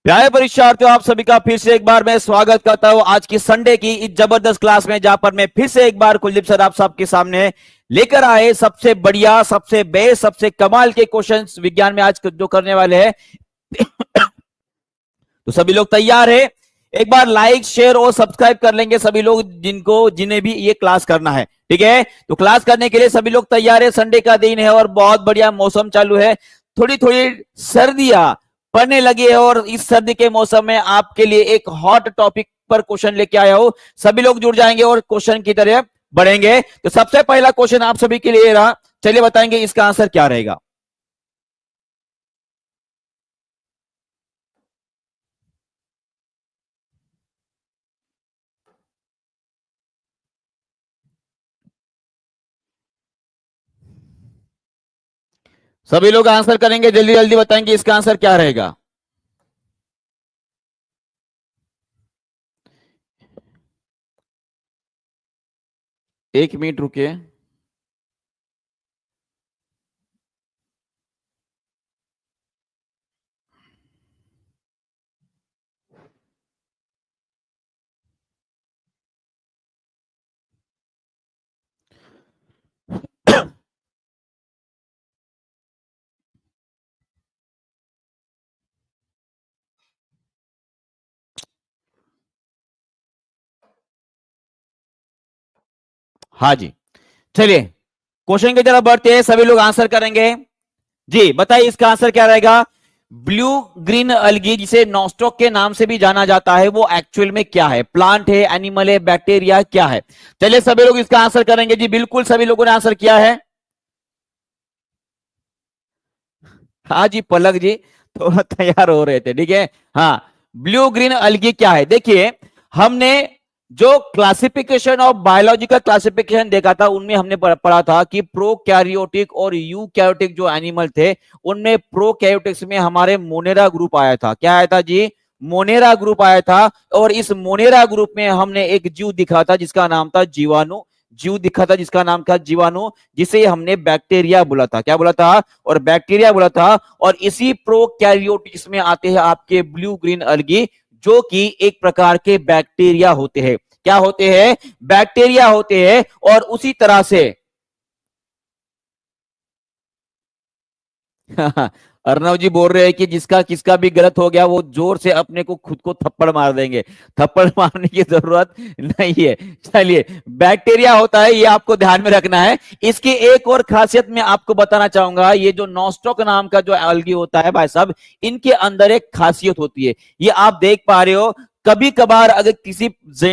प्यारे परीक्षार्थियों, आप सभी का फिर से एक बार मैं स्वागत करता हूं आज की संडे की इस जबरदस्त क्लास में, जहां पर मैं फिर से एक बार कुलदीप सर आप सबके सामने लेकर आए सबसे बढ़िया, सबसे बेस्ट, सबसे कमाल के क्वेश्चंस विज्ञान में आज जो करने वाले हैं। तो सभी लोग तैयार है? एक बार लाइक, शेयर और सब्सक्राइब कर लेंगे सभी लोग जिन्हें भी ये क्लास करना है। ठीक है, तो क्लास करने के लिए सभी लोग तैयार है। संडे का दिन है और बहुत बढ़िया मौसम चालू है। थोड़ी थोड़ी सर्दियां पड़ने लगी है और इस सर्दी के मौसम में आपके लिए एक हॉट टॉपिक पर क्वेश्चन लेके आया हूं। सभी लोग जुड़ जाएंगे और क्वेश्चन की तरफ बढ़ेंगे। तो सबसे पहला क्वेश्चन आप सभी के लिए रहा, चलिए बताएंगे इसका आंसर क्या रहेगा। सभी लोग आंसर करेंगे, जल्दी जल्दी बताएंगे इसका आंसर क्या रहेगा। एक मिनट रुकिए। हाँ जी, चलिए क्वेश्चन की तरफ बढ़ते हैं। सभी लोग आंसर करेंगे। जी बताइए इसका आंसर क्या रहेगा। ब्लू ग्रीन अलगी, जिसे नॉस्टॉक के नाम से भी जाना जाता है, वो एक्चुअल में क्या है? प्लांट है, एनिमल है, बैक्टीरिया, क्या है? चलिए सभी लोग इसका आंसर करेंगे। जी बिल्कुल सभी लोगों ने आंसर किया है। हाँ जी पलक जी थोड़ा तैयार हो रहे थे। ठीक है, हाँ ब्लू ग्रीन अलगी क्या है? देखिए हमने जो क्लासिफिकेशन ऑफ बायोलॉजिकल क्लासिफिकेशन देखा था, उनमें हमने पढ़ा था कि प्रोकैरियोटिक और यूकैरियोटिक जो एनिमल थे, उनमें प्रोकैरियोटिक्स में हमारे मोनेरा ग्रुप आया था। क्या आया था जी? मोनेरा ग्रुप आया था। और इस मोनेरा ग्रुप में हमने एक जीव दिखा था जिसका नाम था जीवाणु। जीव दिखा था जिसका नाम था जीवाणु, जिसे हमने बैक्टीरिया बोला था। क्या बोला था? और बैक्टीरिया बोला था। और इसी प्रोकैरियोटिक्स में आते हैं आपके ब्लू ग्रीन अलगी, जो कि एक प्रकार के बैक्टीरिया होते हैं। क्या होते हैं? बैक्टीरिया होते हैं। और उसी तरह से अर्णव जी बोल रहे हैं कि जिसका किसका भी गलत हो गया वो जोर से अपने को खुद को थप्पड़ मार देंगे। थप्पड़ मारने की जरूरत नहीं है। चलिए, बैक्टीरिया होता है, ये आपको ध्यान में रखना है। इसकी एक और खासियत मैं आपको बताना चाहूंगा। ये जो नॉस्टॉक नाम का जो एल्गी होता है भाई साहब, इनके अंदर एक खासियत होती है। ये आप देख पा रहे हो, कभी कभार अगर किसी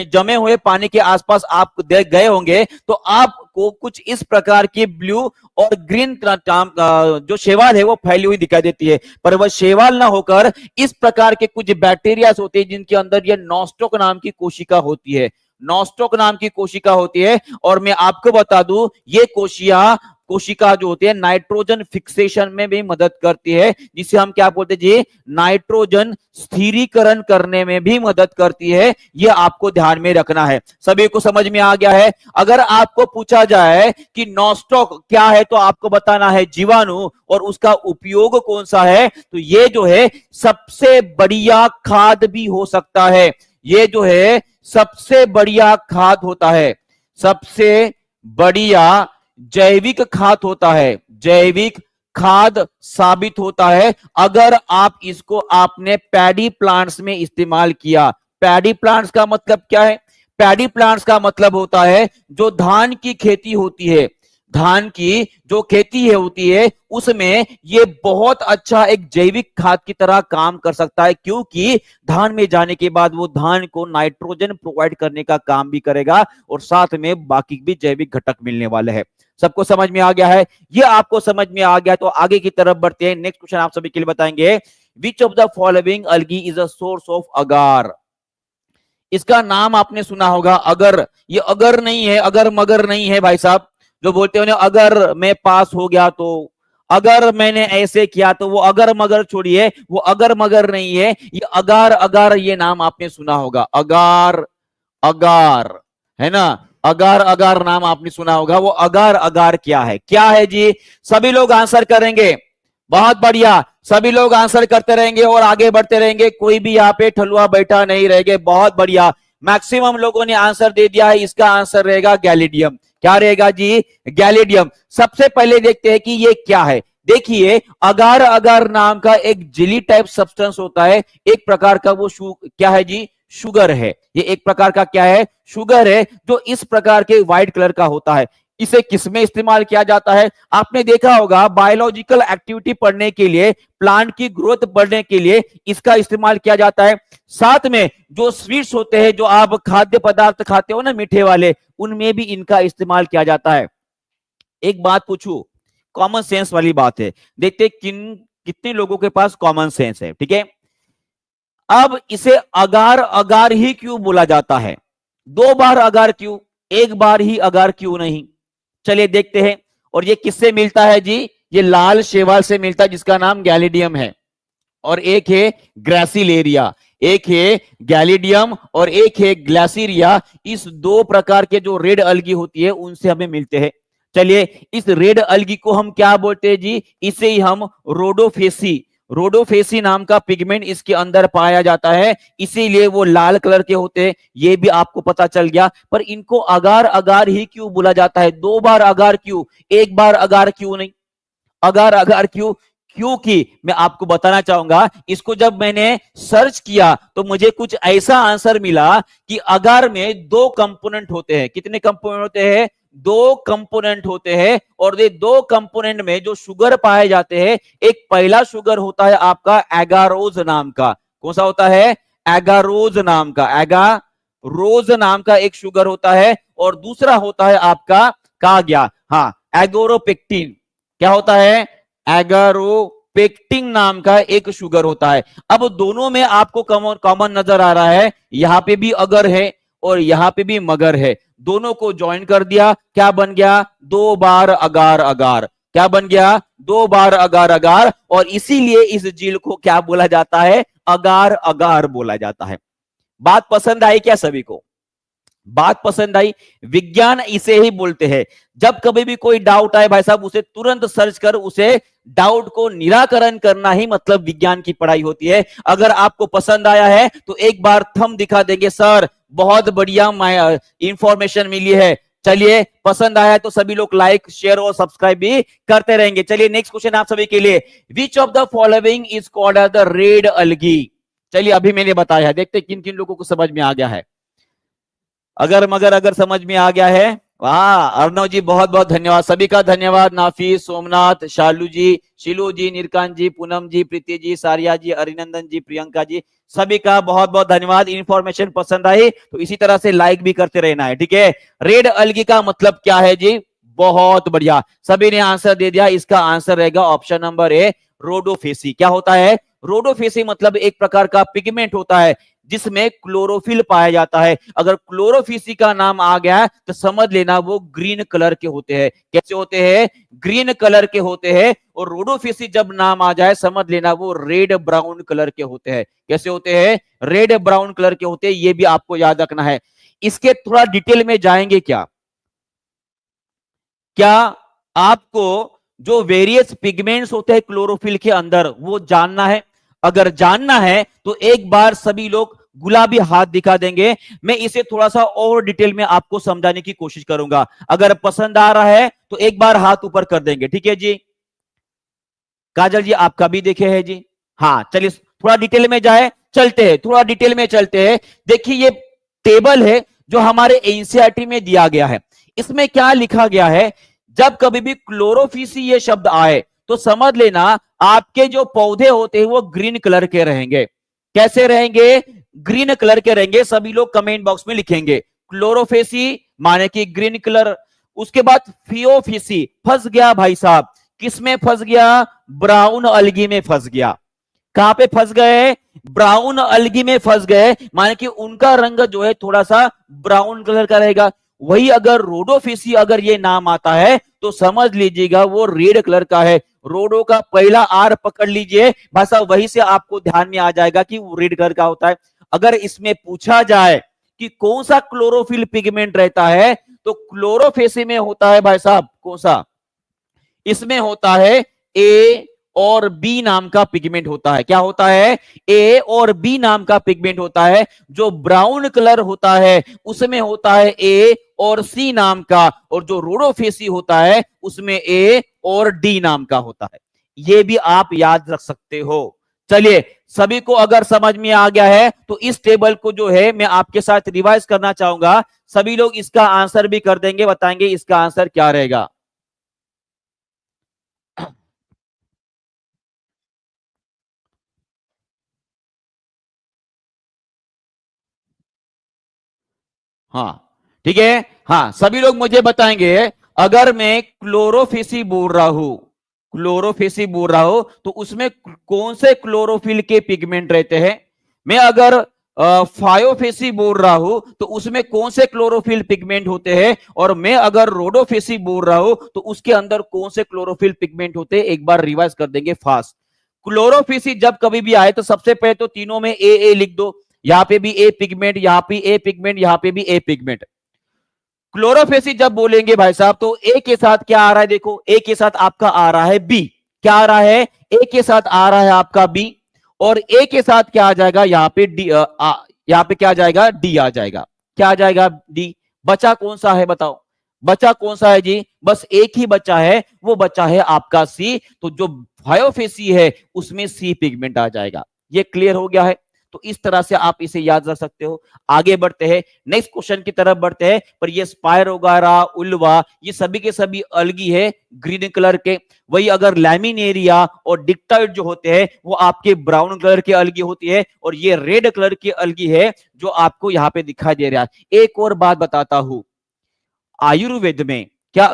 जमे हुए पानी के आसपास आप गए होंगे तो आपको कुछ इस प्रकार की ब्लू और ग्रीन जो शैवाल है वो फैली हुई दिखाई देती है। पर वह शैवाल ना होकर इस प्रकार के कुछ बैक्टीरिया होते हैं जिनके अंदर ये नॉस्टॉक नाम की कोशिका होती है। नॉस्टॉक नाम की कोशिका होती है। और मैं आपको बता दूं, ये कोशिका जो होती है नाइट्रोजन फिक्सेशन में भी मदद करती है, जिसे हम क्या बोलते हैं जी? नाइट्रोजन स्थिरीकरण करने में भी मदद करती है। यह आपको ध्यान में रखना है। सभी को समझ में आ गया है? अगर आपको पूछा जाए कि नॉस्टॉक क्या है, तो आपको बताना है जीवाणु, और उसका उपयोग कौन सा है, तो ये जो है सबसे बढ़िया खाद भी हो सकता है। ये जो है सबसे बढ़िया खाद होता है, सबसे बढ़िया जैविक खाद होता है, जैविक खाद साबित होता है अगर आप इसको आपने पैडी प्लांट्स में इस्तेमाल किया। पैडी प्लांट्स का मतलब क्या है? पैडी प्लांट्स का मतलब होता है जो धान की खेती होती है, धान की जो खेती है होती है, उसमें ये बहुत अच्छा एक जैविक खाद की तरह काम कर सकता है, क्योंकि धान में जाने के बाद वो धान को नाइट्रोजन प्रोवाइड करने का काम भी करेगा और साथ में बाकी भी जैविक घटक मिलने वाले हैं। सबको समझ में आ गया है? ये आपको समझ में आ गया तो आगे की तरफ बढ़ते हैं। नेक्स्ट क्वेश्चन आप सभी के लिए बताएंगे। Which of the following algae is a source of agar? इसका नाम आपने सुना होगा अगर। ये अगर नहीं है, अगर मगर नहीं है भाई साहब। जो बोलते हो ना, अगर मैं पास हो गया तो, अगर मैंने ऐसे किया तो, वो अगर मगर छोड़िए, वो अगर मगर नहीं है, ये अगार। अगार ये नाम आपने सुना होगा, अगार अगार, है ना? अगार अगार नाम आपने सुना होगा। वो अगार अगार क्या है? क्या है जी? सभी लोग आंसर करेंगे। बहुत बढ़िया, सभी लोग आंसर करते रहेंगे और आगे बढ़ते रहेंगे, कोई भी यहाँ पे ठलुआ बैठा नहीं रहेंगे। बहुत बढ़िया, मैक्सिमम लोगों ने आंसर दे दिया है। इसका आंसर रहेगा गैलिडियम। क्या रहेगा जी? गैलिडियम। सबसे पहले देखते हैं कि ये क्या है। देखिए, अगार अगार नाम का एक जेली टाइप सब्सटेंस होता है, एक प्रकार का वो क्या है जी? शुगर है। ये एक प्रकार का क्या है? शुगर है, जो इस प्रकार के व्हाइट कलर का होता है। इसे किसमें इस्तेमाल किया जाता है? आपने देखा होगा, बायोलॉजिकल एक्टिविटी पढ़ने के लिए, प्लांट की ग्रोथ बढ़ने के लिए इसका इस्तेमाल किया जाता है। साथ में जो स्वीट्स होते हैं, जो आप खाद्य पदार्थ खाते हो ना मीठे वाले, उनमें भी इनका इस्तेमाल किया जाता है। एक बात पूछू, कॉमन सेंस वाली बात है, देखते कितने लोगों के पास कॉमन सेंस है। ठीक है, अब इसे अगार अगार ही क्यों बोला जाता है? दो बार अगार क्यों, एक बार ही अगार क्यों नहीं? चलिए देखते हैं। और ये किससे मिलता है जी? ये लाल शैवाल से मिलता है, जिसका नाम गैलिडियम है। और एक है ग्रासिलेरिया, एक है गैलिडियम और एक है ग्लासिरिया। इस दो प्रकार के जो रेड अलगी होती है, उनसे हमें मिलते हैं। चलिए, इस रेड अलगी को हम क्या बोलते हैं जी? इसे ही हम रोडोफेसी, रोडोफेसी नाम का पिगमेंट इसके अंदर पाया जाता है, इसीलिए वो लाल कलर के होते हैं। ये भी आपको पता चल गया। पर इनको अगार अगार ही क्यों बोला जाता है? दो बार अगार क्यों, एक बार अगार क्यों नहीं? अगार अगार क्यों? क्योंकि मैं आपको बताना चाहूंगा, इसको जब मैंने सर्च किया तो मुझे कुछ ऐसा आंसर मिला कि अगार में दो कंपोनेंट होते हैं। कितने कंपोनेंट होते हैं? दो कंपोनेंट होते हैं। और ये दो कंपोनेंट में जो शुगर पाए जाते हैं, एक पहला शुगर होता है आपका एगारोज नाम का। कौन सा होता है? एगारोज नाम का, एगारोज नाम का एक शुगर होता है। और दूसरा होता है आपका, कहा गया, हाँ, एगोरोपेक्टिन। क्या होता है? एगारोपेक्टिन नाम का एक शुगर होता है। अब दोनों में आपको कॉमन नजर आ रहा है, यहां पे भी अगर है और यहां पे भी मगर है। दोनों को ज्वाइन कर दिया, क्या बन गया? दो बार अगार अगार। क्या बन गया? दो बार अगार अगार। और इसीलिए इस झील को क्या बोला जाता है? अगार अगार बोला जाता है। बात पसंद आई क्या सभी को? बात पसंद आई? विज्ञान इसे ही बोलते हैं। जब कभी भी कोई डाउट आए भाई साहब, उसे तुरंत सर्च कर उसे डाउट को निराकरण करना ही मतलब विज्ञान की पढ़ाई होती है। अगर आपको पसंद आया है तो एक बार थंब दिखा देंगे, सर बहुत बढ़िया इंफॉर्मेशन मिली है। चलिए, पसंद आया है तो सभी लोग लाइक शेयर और सब्सक्राइब भी करते रहेंगे। चलिए, नेक्स्ट क्वेश्चन आप सभी के लिए, which of the following is called as the red algae? चलिए, अभी मैंने बताया है, देखते किन किन लोगों को समझ में आ गया है। अगर मगर अगर समझ में आ गया है, वाह अर्णव जी, बहुत बहुत धन्यवाद। सभी का धन्यवाद। नाफिस, सोमनाथ, शालू जी, शिलू जी, निरकांत जी, पूनम जी, प्रीति जी, सारिया जी, अरिनंदन जी, प्रियंका जी, सभी का बहुत बहुत धन्यवाद। इंफॉर्मेशन पसंद आई तो इसी तरह से लाइक भी करते रहना है, ठीक है। रेड अलगी का मतलब क्या है जी? बहुत बढ़िया, सभी ने आंसर दे दिया। इसका आंसर रहेगा ऑप्शन नंबर ए, रोडोफेसी। क्या होता है? रोडोफेसी मतलब एक प्रकार का पिगमेंट होता है जिसमें क्लोरोफिल पाया जाता है। अगर क्लोरोफिसी का नाम आ गया तो समझ लेना वो ग्रीन कलर के होते हैं। कैसे होते हैं? ग्रीन कलर के होते हैं। और रोडोफिसी जब नाम आ जाए, समझ लेना वो रेड ब्राउन कलर के होते हैं। कैसे होते हैं? रेड ब्राउन कलर के होते हैं। ये भी आपको याद रखना है। इसके थोड़ा डिटेल में जाएंगे क्या? क्या आपको जो वेरियस पिगमेंट्स होते हैं क्लोरोफिल के अंदर, वो जानना है? अगर जानना है तो एक बार सभी लोग गुलाबी हाथ दिखा देंगे। मैं इसे थोड़ा सा और डिटेल में आपको समझाने की कोशिश करूंगा। अगर पसंद आ रहा है तो एक बार हाथ ऊपर कर देंगे, ठीक है जी। काजल जी, आपका भी देखे है जी। हाँ, चलिए थोड़ा डिटेल में जाए, चलते हैं, थोड़ा डिटेल में चलते हैं। देखिए, ये टेबल है जो हमारे एनसीईआरटी में दिया गया है। इसमें क्या लिखा गया है? जब कभी भी क्लोरोफिसी ये शब्द आए तो समझ लेना आपके जो पौधे होते हैं वो ग्रीन कलर के रहेंगे। कैसे रहेंगे? ग्रीन कलर के रहेंगे। सभी लोग कमेंट बॉक्स में लिखेंगे क्लोरोफेसी माने कि ग्रीन कलर। उसके बाद फियोफिसी, फंस गया भाई साहब। किसमें फंस गया? ब्राउन अलगी में फंस गया। कहां पे फंस गए? ब्राउन अलगी में फंस गए, माने कि उनका रंग जो है थोड़ा सा ब्राउन कलर का रहेगा। वही अगर रोडोफिसी अगर ये नाम आता है तो समझ लीजिएगा वो रेड कलर का है। रोडो का पहला आर पकड़ लीजिए भाषा, वही से आपको ध्यान में आ जाएगा कि वो रेड कलर का होता है। अगर इसमें पूछा जाए कि कौन सा क्लोरोफिल पिगमेंट रहता है, तो क्लोरोफेसी में होता है भाई साहब, कौन सा? इसमें होता है ए और बी नाम का पिगमेंट होता है। क्या होता है? ए और बी नाम का पिगमेंट होता है। जो ब्राउन कलर होता है उसमें होता है ए और सी नाम का, और जो रोडोफेसी होता है उसमें ए और डी नाम का होता है। ये भी आप याद रख सकते हो। चलिए, सभी को अगर समझ में आ गया है तो इस टेबल को जो है मैं आपके साथ रिवाइज करना चाहूंगा। सभी लोग इसका आंसर भी कर देंगे, बताएंगे इसका आंसर क्या रहेगा। हाँ, ठीक है। हाँ, सभी लोग मुझे बताएंगे, अगर मैं क्लोरोफेसी बोल रहा हूं, क्लोरोफेसी बोल रहा हूं तो उसमें कौन से क्लोरोफिल के पिगमेंट रहते हैं। मैं अगर फायोफेसी बोल रहा हूं तो उसमें कौन से क्लोरोफिल पिगमेंट होते हैं, और मैं अगर रोडोफेसी बोल रहा हूं तो उसके अंदर कौन से क्लोरोफिल पिगमेंट होते हैं। एक बार रिवाइज कर देंगे फास्ट। क्लोरोफेसी जब कभी भी आए तो सबसे पहले तो तीनों में ए लिख दो। यहां पे भी ए पिगमेंट, यहां पे ए पिगमेंट, यहां पे भी ए पिगमेंट। क्लोरोफेसी जब बोलेंगे भाई साहब तो ए के साथ क्या आ रहा है, देखो ए के साथ आपका आ रहा है बी। क्या आ रहा है? ए के साथ आ रहा है आपका बी, और ए के साथ क्या आ जाएगा यहां पे डी, यहां पे क्या आ जाएगा? डी आ जाएगा। क्या आ जाएगा? डी। बचा कौन सा है बताओ? बचा कौन सा है जी? बस एक ही बचा है, वो बचा है आपका सी। तो जो फायोफेसी है उसमें सी पिगमेंट आ जाएगा। ये क्लियर हो गया है? तो इस तरह से आप इसे याद रख सकते हो। आगे बढ़ते हैं, नेक्स्ट क्वेश्चन की तरफ बढ़ते हैं। पर ये स्पायर वगैरह, उल्वा, ये सभी के सभी अलगी है ग्रीन कलर के। वही अगर लैमिनेरिया और डिक्टाइड जो होते हैं वो आपके ब्राउन कलर के अलगी होती है, और ये रेड कलर की अलगी है जो आपको यहाँ पे दिखाई दे रहा है। एक और बात बताता हूं, आयुर्वेद में क्या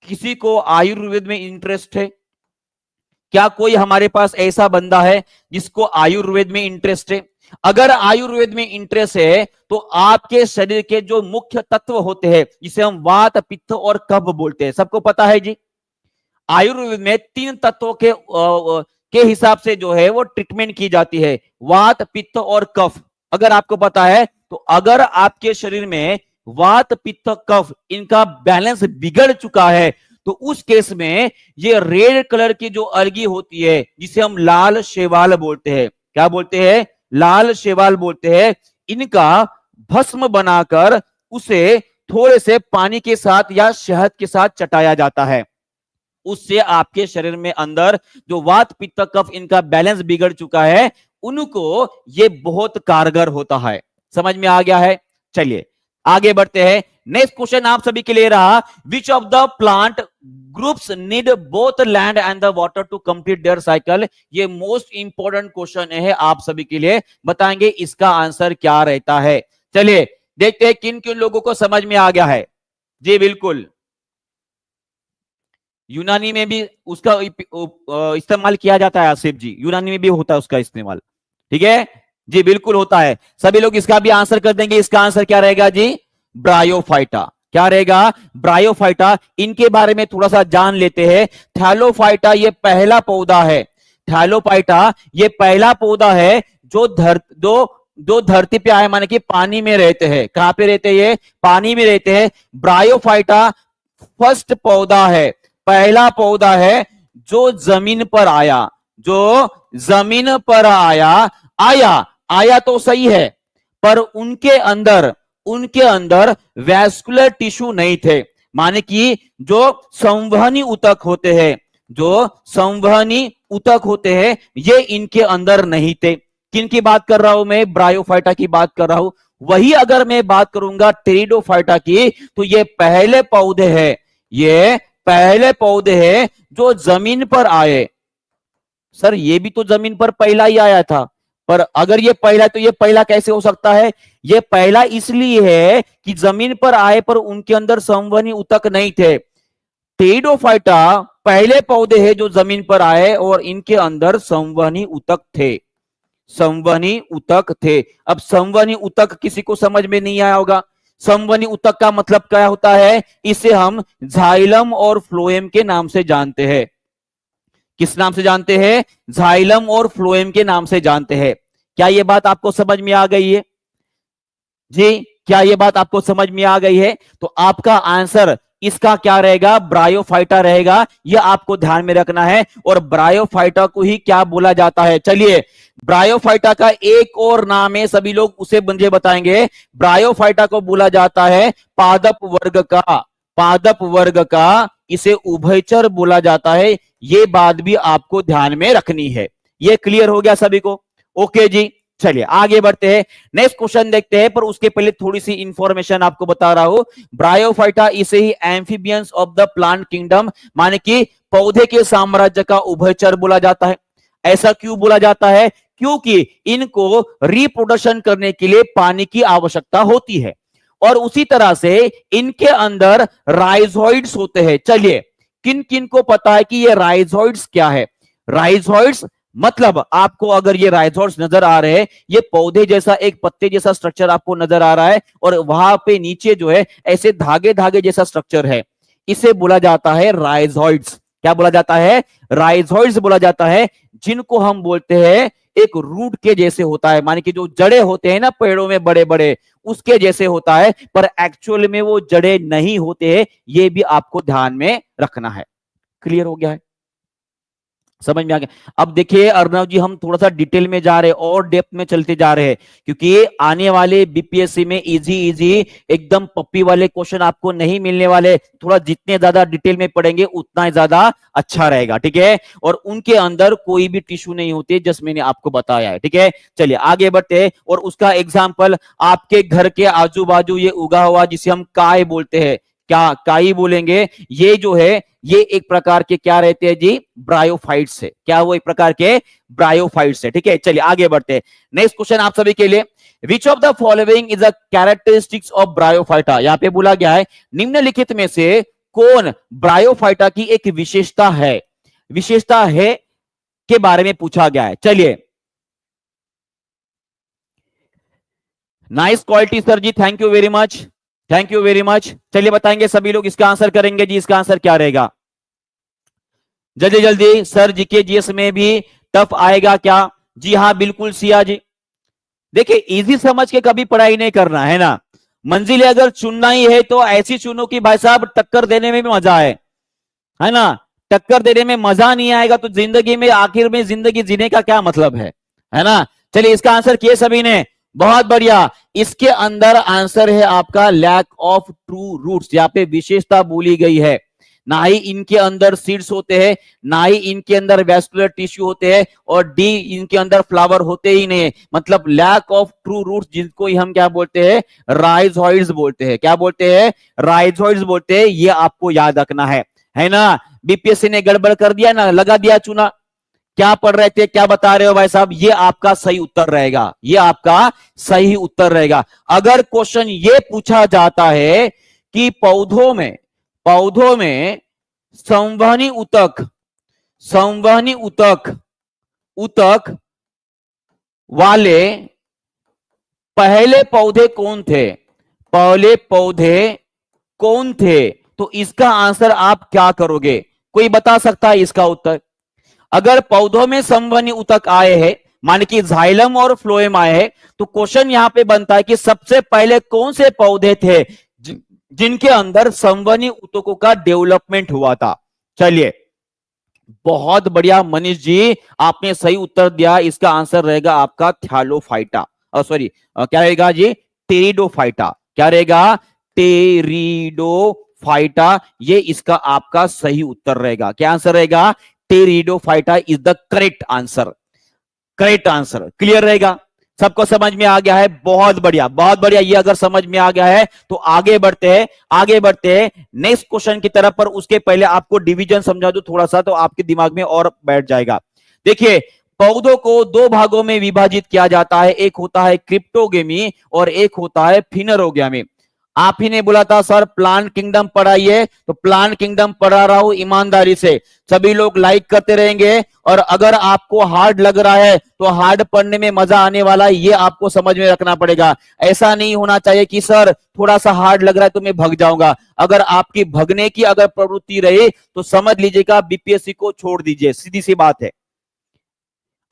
किसी को आयुर्वेद में इंटरेस्ट है? क्या कोई हमारे पास ऐसा बंदा है जिसको आयुर्वेद में इंटरेस्ट है? अगर आयुर्वेद में इंटरेस्ट है तो आपके शरीर के जो मुख्य तत्व होते हैं जिसे हम वात, पित्त और कफ बोलते हैं, सबको पता है जी। आयुर्वेद में 3 तत्वों के हिसाब से जो है वो ट्रीटमेंट की जाती है, वात, पित्त और कफ। अगर आपको पता है तो अगर आपके शरीर में वात, पित्त, कफ इनका बैलेंस बिगड़ चुका है तो उस केस में ये रेड कलर की जो अलगी होती है जिसे हम लाल शैवाल बोलते हैं, क्या बोलते हैं? लाल शैवाल बोलते हैं। इनका भस्म बनाकर उसे थोड़े से पानी के साथ या शहद के साथ चटाया जाता है। उससे आपके शरीर में अंदर जो वात, पित्त, कफ इनका बैलेंस बिगड़ चुका है उनको ये बहुत कारगर होता है। समझ में आ गया है? चलिए आगे बढ़ते हैं। नेक्स्ट क्वेश्चन आप सभी के लिए रहा, which of the plant groups need both land and the water to complete their cycle. ये मोस्ट इंपॉर्टेंट क्वेश्चन है आप सभी के लिए, बताएंगे इसका आंसर क्या रहता है। चलिए देखते हैं किन किन लोगों को समझ में आ गया है। जी बिल्कुल, यूनानी में भी उसका इस्तेमाल किया जाता है आसिफ जी, यूनानी में भी होता है उसका इस्तेमाल। ठीक है जी, बिल्कुल होता है। सभी लोग इसका भी आंसर कर देंगे। इसका आंसर क्या रहेगा जी? ब्रायोफाइटा। क्या रहेगा? ब्रायोफाइटा। इनके बारे में थोड़ा सा जान लेते हैं। थैलोफाइटा ये पहला पौधा है। थैलोफाइटा ये पहला पौधा है जो धरती पे आए, माने कि पानी में रहते हैं। कहां पे रहते हैं ये? पानी में रहते हैं। ब्रायोफाइटा फर्स्ट पौधा है, पहला पौधा है जो जमीन पर आया, जो जमीन पर आया आया तो सही है, पर उनके अंदर वैस्कुलर टिश्यू नहीं थे। माने कि जो संवहनी ऊतक होते हैं, जो संवहनी ऊतक होते हैं ये इनके अंदर नहीं थे। किन की बात कर रहा हूं मैं? ब्रायोफाइटा की बात कर रहा हूं। वही अगर मैं बात करूंगा टेरिडोफाइटा की तो ये पहले पौधे हैं, ये पहले पौधे हैं जो जमीन पर आए। सर ये भी तो जमीन पर पहला ही आया था, पर अगर ये पहला तो ये पहला कैसे हो सकता है? ये पहला इसलिए है कि जमीन पर आए पर उनके अंदर संवहनी ऊतक नहीं थे। टेरिडोफाइटा पहले पौधे हैं जो जमीन पर आए और इनके अंदर संवहनी ऊतक थे, संवहनी ऊतक थे। अब संवहनी ऊतक किसी को समझ में नहीं आया होगा। संवहनी ऊतक का मतलब क्या होता है? इसे हम जाइलम और फ्लोएम के नाम से जानते हैं। किस नाम से जानते हैं? जाइलम और फ्लोएम के नाम से जानते हैं। क्या यह बात आपको समझ में आ गई है जी? क्या यह बात आपको समझ में आ गई है? तो आपका आंसर इसका क्या रहेगा, ब्रायोफाइटा रहेगा। यह आपको ध्यान में रखना है। और ब्रायोफाइटा को ही क्या बोला जाता है, चलिए ब्रायोफाइटा का एक और नाम है, सभी लोग उसे मुझे बताएंगे। ब्रायोफाइटा को बोला जाता है पादप वर्ग का, पादप वर्ग का इसे उभयचर बोला जाता है। ये बात भी आपको ध्यान में रखनी है। ये क्लियर हो गया सभी को? ओके जी, चलिए आगे बढ़ते हैं, नेक्स्ट क्वेश्चन देखते हैं। पर उसके पहले थोड़ी सी इंफॉर्मेशन आपको बता रहा हूं। ब्रायोफाइटा इसे ही amphibians of the plant kingdom, माने कि पौधे के साम्राज्य का उभयचर बोला जाता है। ऐसा क्यों बोला जाता है? क्योंकि इनको रिप्रोडक्शन करने के लिए पानी की आवश्यकता होती है, और उसी तरह से इनके अंदर राइजोइड्स होते हैं। चलिए किन किन को पता है कि ये राइजोइड्स क्या है? राइजोइड्स मतलब आपको अगर ये राइजोइड्स नजर आ रहे हैं, ये पौधे जैसा एक पत्ते जैसा स्ट्रक्चर आपको नजर आ रहा है, और वहां पे नीचे जो है ऐसे धागे धागे जैसा स्ट्रक्चर है, इसे बोला जाता है राइजोइड्स। क्या बोला जाता है? राइजोइड्स बोला जाता है, जिनको हम बोलते हैं एक रूट के जैसे होता है, माने कि जो जड़े होते हैं ना पेड़ों में बड़े बड़े, उसके जैसे होता है, पर एक्चुअल में वो जड़े नहीं होते हैं। ये भी आपको ध्यान में रखना है। क्लियर हो गया है? समझ में आ गया? अब देखिए अर्णव जी, हम थोड़ा सा डिटेल में जा रहे हैं और डेप्थ में चलते जा रहे हैं, क्योंकि आने वाले बीपीएससी में इजी इजी एकदम पप्पी वाले क्वेश्चन आपको नहीं मिलने वाले। थोड़ा जितने ज्यादा डिटेल में पढ़ेंगे उतना ही ज्यादा अच्छा रहेगा, ठीक है? और उनके अंदर कोई भी टिश्यू नहीं होते, जस्ट मैंने आपको बताया है, ठीक है? चलिए आगे बढ़ते हैं। और उसका एग्जाम्पल आपके घर के आजू बाजू ये उगा हुआ जिसे हम काय बोलते हैं, क्या काई बोलेंगे, ये जो है ये एक प्रकार के क्या रहते हैं जी, ब्रायोफाइट्स है। क्या वो एक प्रकार के ब्रायोफाइट्स है, ठीक है? चलिए आगे बढ़ते हैं। नेक्स्ट क्वेश्चन आप सभी के लिए, which of the following is a characteristics of bryophyta? यहां पे बोला गया है निम्नलिखित में से कौन ब्रायोफाइटा की एक विशेषता है, विशेषता है के बारे में पूछा गया है। चलिए, nice quality sir ji, thank you very much, thank you very much. चलिए बताएंगे सभी लोग, इसका आंसर करेंगे जी। इसका आंसर क्या रहेगा? जल्दी जल्दी। सर जीके जीएस में भी टफ आएगा क्या? जी हाँ बिल्कुल सिया जी। देखिए इजी समझ के कभी पढ़ाई नहीं करना है ना, मंजिलें अगर चुनना ही है तो ऐसी चुनो कि भाई साहब टक्कर देने में भी मजा है ना? टक्कर देने में मजा नहीं आएगा तो जिंदगी में आखिर में जिंदगी जीने का क्या मतलब है ना? चलिए इसका आंसर किए सभी ने, बहुत बढ़िया। इसके अंदर आंसर है आपका लैक ऑफ ट्रू रूट्स। यहाँ पे विशेषता बोली गई है, ना ही इनके अंदर सीड्स होते हैं, ना ही इनके अंदर वेस्कुलर टिश्यू होते हैं, और डी इनके अंदर फ्लावर होते ही नहीं, मतलब लैक ऑफ ट्रू रूट्स, जिनको ही हम क्या बोलते हैं, राइजोइड्स बोलते हैं। क्या बोलते हैं? राइजोइड्स बोलते हैं। ये आपको याद रखना है ना? बीपीएससी ने गड़बड़ कर दिया ना, लगा दिया चुना। क्या पढ़ रहे थे, क्या बता रहे हो भाई साहब? ये आपका सही उत्तर रहेगा, ये आपका सही उत्तर रहेगा। अगर क्वेश्चन ये पूछा जाता है कि पौधों में संवहनी उतक, संवहनी उतक वाले पहले पौधे कौन थे, पहले पौधे कौन थे, तो इसका आंसर आप क्या करोगे? कोई बता सकता है इसका उत्तर? अगर पौधों में संवहनी उतक आए हैं, मान कि जाइलम और फ्लोएम आए हैं, तो क्वेश्चन यहां पे बनता है कि सबसे पहले कौन से पौधे थे जिनके अंदर संवहनी उतकों का डेवलपमेंट हुआ था? चलिए बहुत बढ़िया मनीष जी, आपने सही उत्तर दिया। इसका आंसर रहेगा आपका थैलोफाइटा, सॉरी क्या रहेगा जी, टेरिडोफाइटा। क्या रहेगा? टेरिडोफाइटा। ये इसका आपका सही उत्तर रहेगा। क्या आंसर रहेगा? Pteridophyta is the correct answer, correct answer. Clear रहेगा? सबको समझ में आ गया है? बहुत बढ़िया, बहुत बढ़िया। ये अगर समझ में आ गया है तो आगे बढ़ते हैं, आगे बढ़ते हैं नेक्स्ट क्वेश्चन की तरफ। पर उसके पहले आपको डिवीजन समझा दूं थोड़ा सा, तो आपके दिमाग में और बैठ जाएगा। देखिए पौधों को दो भागों में विभाजित किया जाता है, एक होता है क्रिप्टोगेमी और एक होता है फिनरोगेमी। आप ही ने बोला था सर प्लांट किंगडम पढ़ाइए, तो प्लांट किंगडम पढ़ा रहा हूं ईमानदारी से। सभी लोग लाइक करते रहेंगे, और अगर आपको हार्ड लग रहा है तो हार्ड पढ़ने में मजा आने वाला है, ये आपको समझ में रखना पड़ेगा। ऐसा नहीं होना चाहिए कि सर थोड़ा सा हार्ड लग रहा है तो मैं भाग जाऊंगा। अगर आपकी भगने की अगर प्रवृत्ति रही तो समझ लीजिएगा बीपीएससी को छोड़ दीजिए, सीधी सी बात है।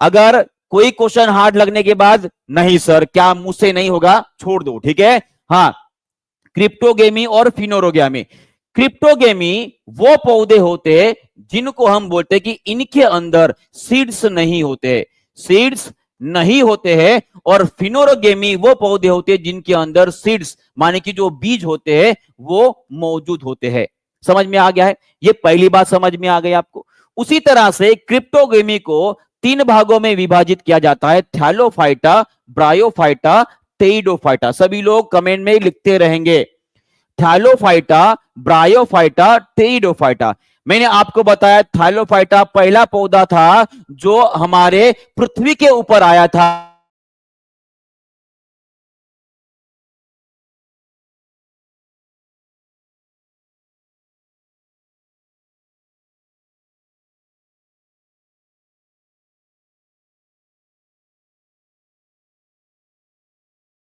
अगर कोई क्वेश्चन हार्ड लगने के बाद नहीं सर क्या मुझसे नहीं होगा, छोड़ दो, ठीक है? हाँ, क्रिप्टोगेमी और फिनोरोगेमी। क्रिप्टोगेमी वो पौधे होते हैं जिनको हम बोलते हैं कि इनके अंदर सीड्स नहीं होते, सीड्स नहीं होते हैं। और फिनोरोगेमी वो पौधे होते हैं जिनके अंदर सीड्स माने कि जो बीज होते हैं वो मौजूद होते हैं। समझ में आ गया है? ये पहली बात समझ में आ गई आपको। उसी तरह से क्रिप्टोगेमी को 3 भागों में विभाजित किया जाता है, थैलोफाइटा, ब्रायोफाइटा, टेइडोफाइटा। सभी लोग कमेंट में लिखते रहेंगे, थैलोफाइटा, ब्रायोफाइटा, टेइडोफाइटा। मैंने आपको बताया थैलोफाइटा पहला पौधा था जो हमारे पृथ्वी के ऊपर आया था।